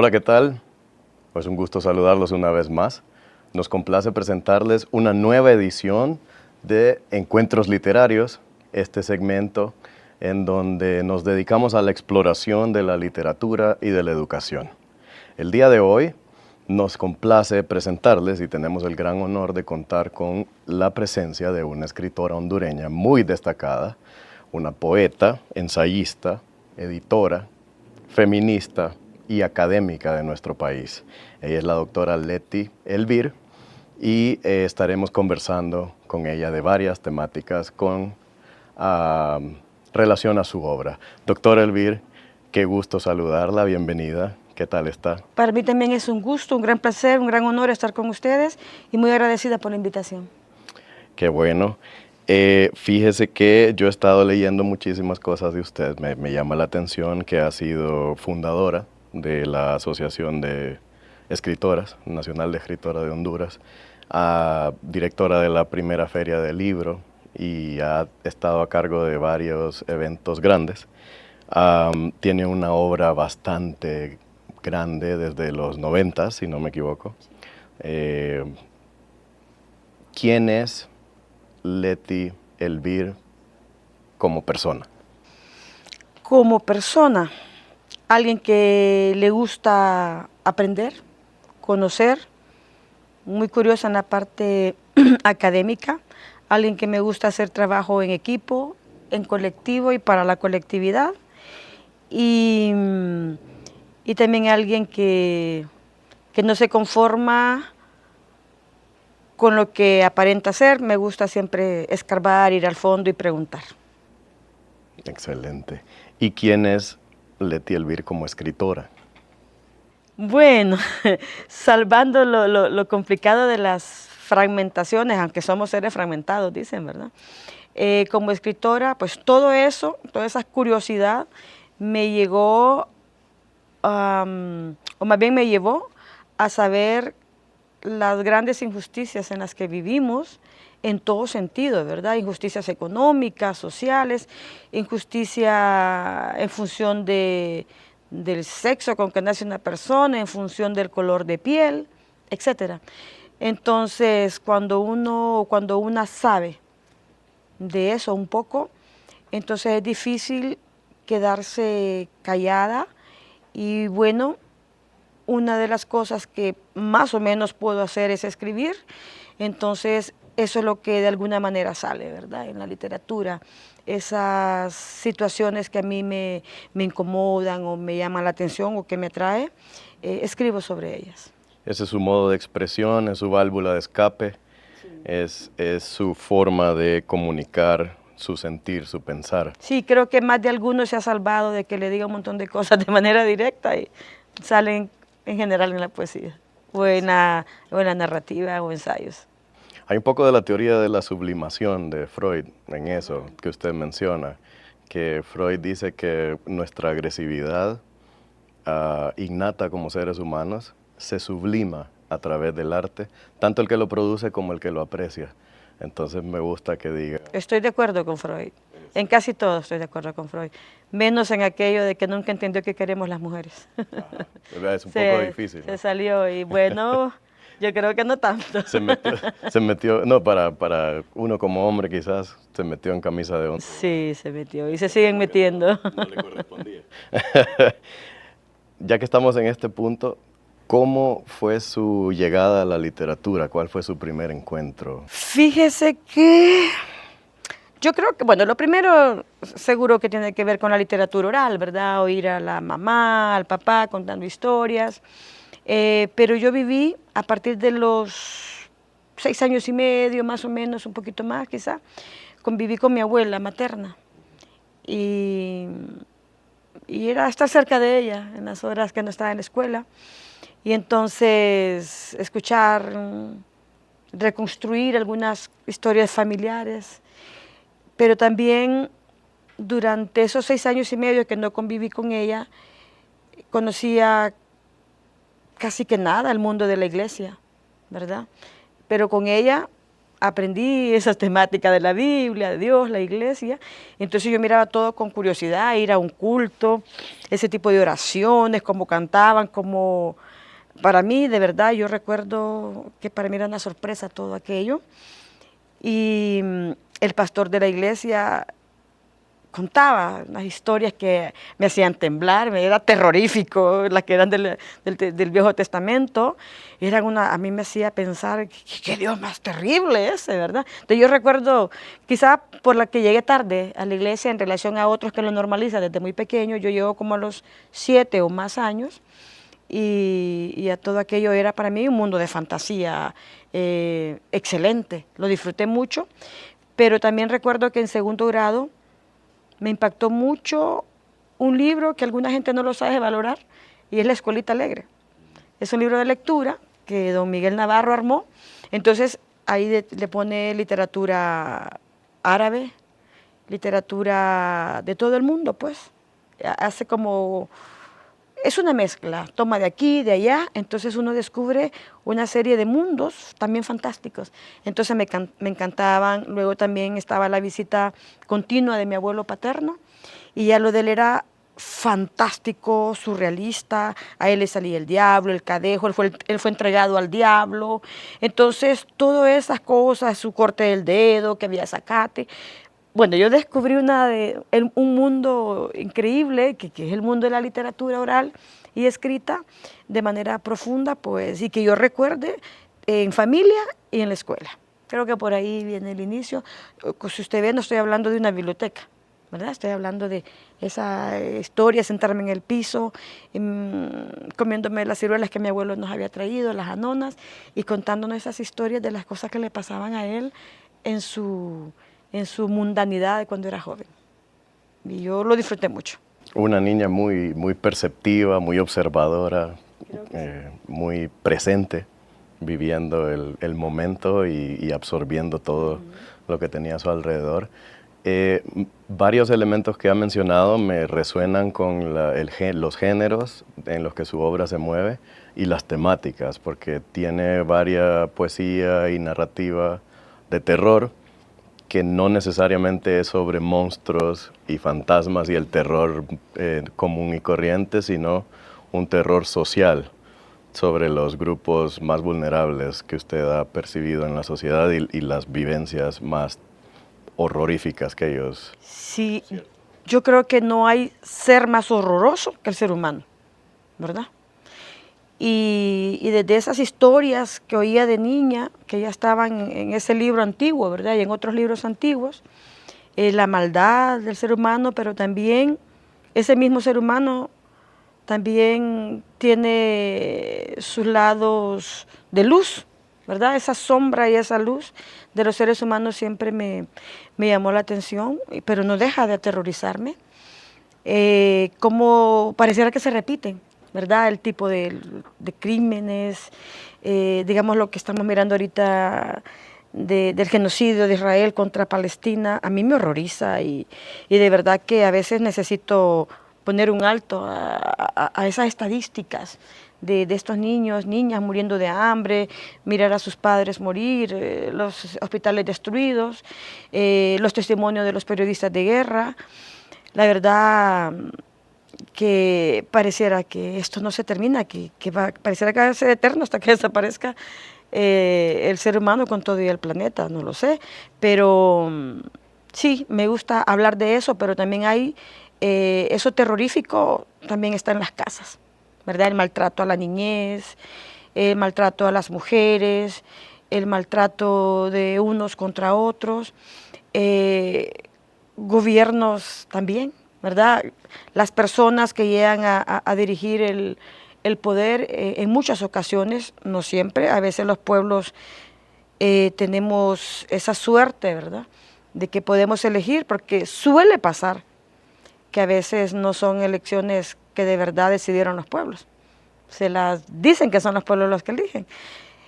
Hola, ¿qué tal? Pues un gusto saludarlos una vez más. Nos complace presentarles una nueva edición de Encuentros Literarios, este segmento en donde nos dedicamos a la exploración de la literatura y de la educación. El día de hoy nos complace presentarles y tenemos el gran honor de contar con la presencia de una escritora hondureña muy destacada, una poeta, ensayista, editora, feminista y académica de nuestro país. Ella es la doctora Leti Elvir y estaremos conversando con ella de varias temáticas con relación a su obra. Doctora Elvir, qué gusto saludarla, bienvenida. ¿Qué tal está? Para mí también es un gusto, un gran placer, un gran honor estar con ustedes y muy agradecida por la invitación. Qué bueno. Fíjese que yo he estado leyendo muchísimas cosas de usted. Me llama la atención que ha sido fundadora de la Asociación de Escritoras, Nacional de Escritoras de Honduras, directora de la primera feria del libro y ha estado a cargo de varios eventos grandes. Tiene una obra bastante grande desde los 90, si no me equivoco. ¿Quién es Leti Elvir como persona? Como persona, alguien que le gusta aprender, conocer, muy curiosa en la parte académica, alguien que me gusta hacer trabajo en equipo, en colectivo y para la colectividad, y, y también alguien que no se conforma con lo que aparenta ser. Me gusta siempre escarbar, ir al fondo y preguntar. Excelente. ¿Y quién es Leti Elvir como escritora? Bueno, salvando lo complicado de las fragmentaciones, aunque somos seres fragmentados, dicen, ¿verdad? Como escritora, pues todo eso, toda esa curiosidad me llegó, o más bien me llevó a saber las grandes injusticias en las que vivimos en todo sentido, ¿verdad? Injusticias económicas, sociales, injusticia en función del sexo con que nace una persona, en función del color de piel, etcétera. Entonces, cuando una sabe de eso un poco, entonces es difícil quedarse callada y bueno, una de las cosas que más o menos puedo hacer es escribir, entonces eso es lo que de alguna manera sale, ¿verdad? En la literatura, esas situaciones que a mí me incomodan o me llaman la atención o que me atrae, escribo sobre ellas. Ese es su modo de expresión, es su válvula de escape, sí. Es su forma de comunicar su sentir, su pensar. Sí, creo que más de alguno se ha salvado de que le diga un montón de cosas de manera directa y salen en general en la poesía, o en la narrativa o ensayos. Hay un poco de la teoría de la sublimación de Freud en eso que usted menciona, que Freud dice que nuestra agresividad innata como seres humanos se sublima a través del arte, tanto el que lo produce como el que lo aprecia. Entonces me gusta que diga... Estoy de acuerdo con Freud. En casi todo estoy de acuerdo con Freud. Menos en aquello de que nunca entendió qué queremos las mujeres. Ajá. Es un poco difícil, ¿no? Se salió y bueno, yo creo que no tanto. Se metió, no, para uno como hombre quizás se metió en camisa de once. Sí, se metió y se siguen metiendo. No le correspondía. Ya que estamos en este punto, ¿cómo fue su llegada a la literatura? ¿Cuál fue su primer encuentro? Fíjese que yo creo que, bueno, lo primero seguro que tiene que ver con la literatura oral, ¿verdad? Oír a la mamá, al papá contando historias. Pero yo viví a partir de los 6 años y medio, más o menos, un poquito más quizá, conviví con mi abuela materna. Y era estar cerca de ella en las horas que no estaba en la escuela. Y entonces escuchar, reconstruir algunas historias familiares, pero también durante esos 6 años y medio que no conviví con ella, conocía casi que nada el mundo de la iglesia, ¿verdad? Pero con ella aprendí esas temáticas de la Biblia, de Dios, la iglesia. Entonces yo miraba todo con curiosidad, ir a un culto, ese tipo de oraciones, cómo cantaban, como para mí, de verdad, yo recuerdo que para mí era una sorpresa todo aquello. Y el pastor de la iglesia contaba unas historias que me hacían temblar, me era terrorífico, las que eran del Viejo Testamento, a mí me hacía pensar, qué Dios más terrible ese, ¿verdad? Entonces yo recuerdo, quizá por la que llegué tarde a la iglesia en relación a otros que lo normalizan desde muy pequeño, yo llego como a los 7 o más años, y a todo aquello era para mí un mundo de fantasía excelente, lo disfruté mucho, pero también recuerdo que en segundo grado me impactó mucho un libro que alguna gente no lo sabe valorar, y es La Escuelita Alegre. Es un libro de lectura que don Miguel Navarro armó. Entonces ahí le pone literatura árabe, literatura de todo el mundo, pues. Hace como, es una mezcla, toma de aquí, de allá, entonces uno descubre una serie de mundos también fantásticos. Entonces me encantaban. Luego también estaba la visita continua de mi abuelo paterno, y ya lo de él era fantástico, surrealista. A él le salía el diablo, el cadejo, él fue entregado al diablo. Entonces, todas esas cosas, su corte del dedo, que había zacate. Bueno, yo descubrí un mundo increíble, que es el mundo de la literatura oral y escrita de manera profunda, pues, y que yo recuerde en familia y en la escuela. Creo que por ahí viene el inicio. Si usted ve, no estoy hablando de una biblioteca, ¿verdad? Estoy hablando de esa historia, sentarme en el piso, comiéndome las ciruelas que mi abuelo nos había traído, las anonas, y contándonos esas historias de las cosas que le pasaban a él en su mundanidad de cuando era joven. Y yo lo disfruté mucho. Una niña muy, muy perceptiva, muy observadora, muy presente, viviendo el momento y absorbiendo todo lo que tenía a su alrededor. Varios elementos que ha mencionado me resuenan con los géneros en los que su obra se mueve y las temáticas, porque tiene varias poesía y narrativa de terror, que no necesariamente es sobre monstruos y fantasmas y el terror común y corriente, sino un terror social sobre los grupos más vulnerables que usted ha percibido en la sociedad y las vivencias más horroríficas que ellos. Sí, yo creo que no hay ser más horroroso que el ser humano, ¿verdad? Y desde esas historias que oía de niña, que ya estaban en ese libro antiguo, ¿verdad? Y en otros libros antiguos, la maldad del ser humano, pero también ese mismo ser humano también tiene sus lados de luz, ¿verdad? Esa sombra y esa luz de los seres humanos siempre me llamó la atención, pero no deja de aterrorizarme. Como pareciera que se repiten, ¿verdad? El tipo de crímenes, digamos lo que estamos mirando ahorita del genocidio de Israel contra Palestina, a mí me horroriza, y de verdad que a veces necesito poner un alto a esas estadísticas de estos niños, niñas muriendo de hambre, mirar a sus padres morir, los hospitales destruidos, los testimonios de los periodistas de guerra. La verdad que pareciera que esto no se termina, pareciera que va a ser eterno hasta que desaparezca el ser humano con todo y el planeta, no lo sé, pero sí, me gusta hablar de eso, pero también hay, eso terrorífico también está en las casas, ¿verdad? El maltrato a la niñez, el maltrato a las mujeres, el maltrato de unos contra otros, gobiernos también, ¿verdad? Las personas que llegan a dirigir el poder, en muchas ocasiones, no siempre, a veces los pueblos tenemos esa suerte, ¿verdad?, de que podemos elegir, porque suele pasar que a veces no son elecciones que de verdad decidieron los pueblos, se las dicen que son los pueblos los que eligen.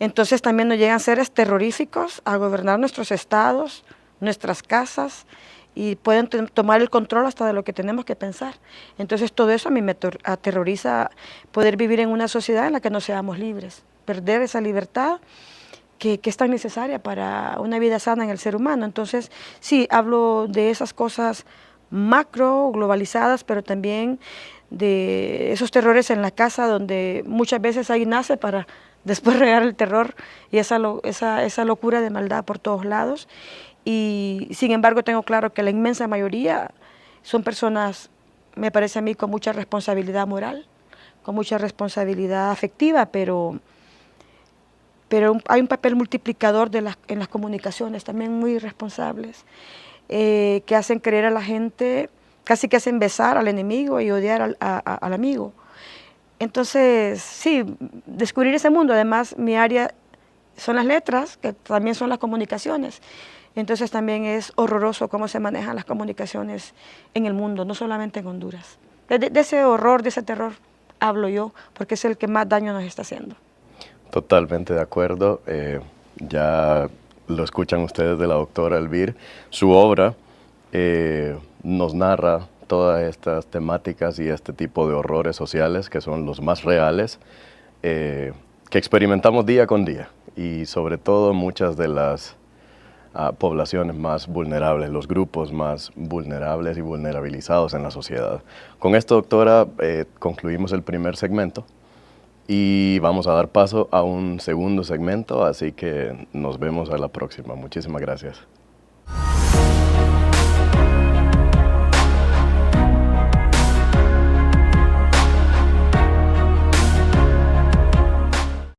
Entonces también nos llegan seres terroríficos a gobernar nuestros estados, nuestras casas, y pueden tomar el control hasta de lo que tenemos que pensar. Entonces todo eso a mí me aterroriza, poder vivir en una sociedad en la que no seamos libres, perder esa libertad que es tan necesaria para una vida sana en el ser humano. Entonces, sí, hablo de esas cosas macro, globalizadas, pero también de esos terrores en la casa donde muchas veces ahí nace para después regar el terror y esa locura de maldad por todos lados. Y sin embargo tengo claro que la inmensa mayoría son personas, me parece a mí, con mucha responsabilidad moral, con mucha responsabilidad afectiva, pero hay un papel multiplicador en las comunicaciones también muy responsables, que hacen creer a la gente, casi que hacen besar al enemigo y odiar al amigo. Entonces, sí, descubrir ese mundo. Además, mi área son las letras, que también son las comunicaciones. Entonces también es horroroso cómo se manejan las comunicaciones en el mundo, no solamente en Honduras. De ese horror, de ese terror hablo yo, porque es el que más daño nos está haciendo. Totalmente de acuerdo. Ya lo escuchan ustedes de la doctora Elvir. Su obra nos narra todas estas temáticas y este tipo de horrores sociales que son los más reales, que experimentamos día con día, y sobre todo muchas de las poblaciones más vulnerables, los grupos más vulnerables y vulnerabilizados en la sociedad. Con esto, doctora, concluimos el primer segmento y vamos a dar paso a un segundo segmento, así que nos vemos a la próxima. Muchísimas gracias.